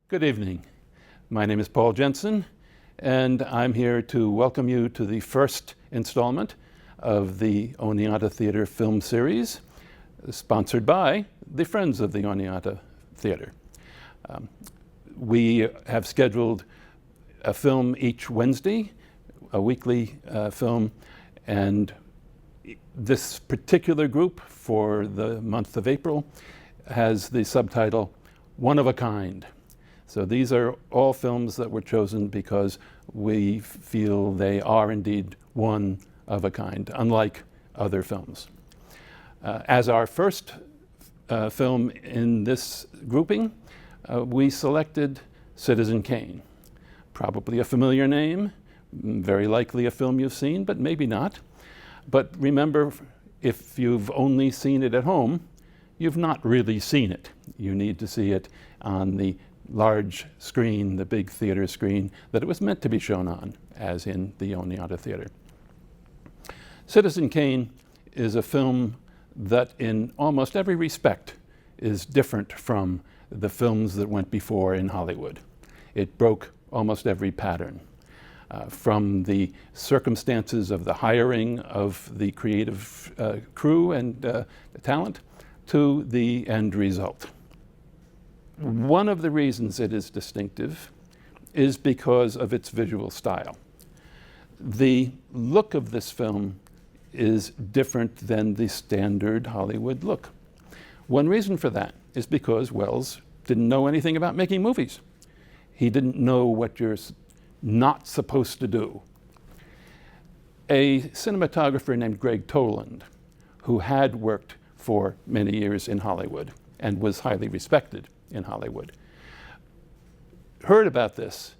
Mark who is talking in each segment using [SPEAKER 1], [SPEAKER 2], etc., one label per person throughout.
[SPEAKER 1] Good evening. My name is Paul Jensen, and I'm here to welcome you to the first installment of the Oneonta Theater film series, sponsored by the Friends of the Oneonta Theater. We have scheduled a film each Wednesday, a weekly film, and this particular group for the month of April has the subtitle, One of a Kind. So these are all films that were chosen because we feel they are indeed one of a kind, unlike other films. As our first film in this grouping, we selected Citizen Kane. Probably a familiar name, very likely a film you've seen, but maybe not. But remember, if you've only seen it at home, you've not really seen it. You need to see it on the large screen, the big theater screen that it was meant to be shown on, as in the Oneonta Theater. Citizen Kane is a film that in almost every respect is different from the films that went before in Hollywood. It broke almost every pattern. From the circumstances of the hiring of the creative crew and the talent to the end result. One of the reasons it is distinctive is because of its visual style. The look of this film is different than the standard Hollywood look. One reason for that is because Welles didn't know anything about making movies. He didn't know what you're not supposed to do. A cinematographer named Greg Toland, who had worked for many years in Hollywood and was highly respected in Hollywood, heard about this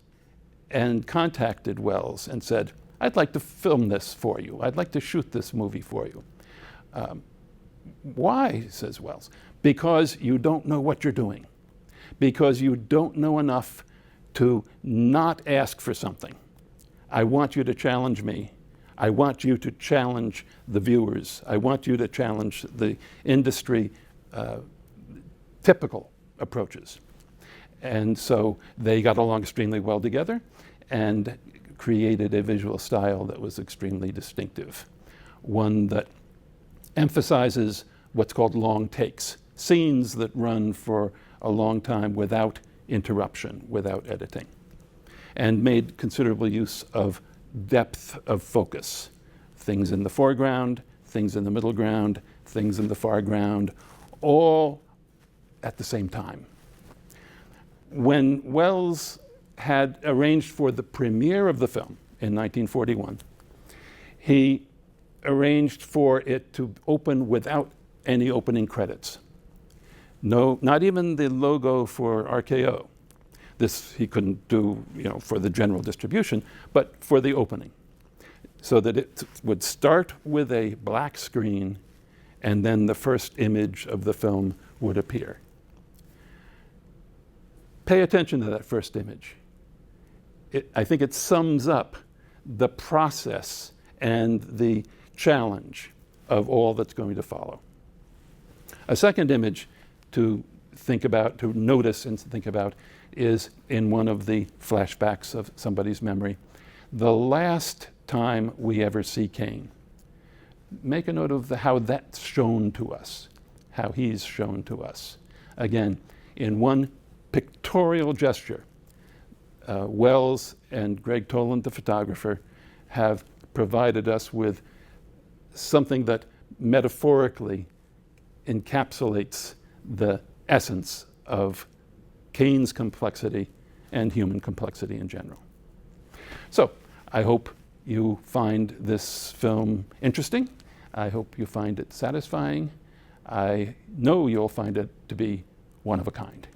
[SPEAKER 1] and contacted Welles and said, I'd like to film this for you. I'd like to shoot this movie for you. Why, says Welles? Because you don't know what you're doing. Because you don't know enough to not ask for something. I want you to challenge me. I want you to challenge the viewers. I want you to challenge the industry typical approaches. And so they got along extremely well together and created a visual style that was extremely distinctive. One that emphasizes what's called long takes, scenes that run for a long time without interruption, without editing, and made considerable use of depth of focus. Things in the foreground, things in the middle ground, things in the far ground, all at the same time. When Welles had arranged for the premiere of the film in 1941, he arranged for it to open without any opening credits. No, not even the logo for RKO. This he couldn't do, for the general distribution, but for the opening, so that it would start with a black screen and then the first image of the film would appear. Pay attention to that first image. I think it sums up the process and the challenge of all that's going to follow. A second image to think about, to notice and think about, is in one of the flashbacks of somebody's memory. The last time we ever see Kane. Make a note of how that's shown to us, how he's shown to us. Again, in one pictorial gesture, Welles and Greg Toland, the photographer, have provided us with something that metaphorically encapsulates the essence of Kane's complexity and human complexity in general. So I hope you find this film interesting. I hope you find it satisfying. I know you'll find it to be one of a kind.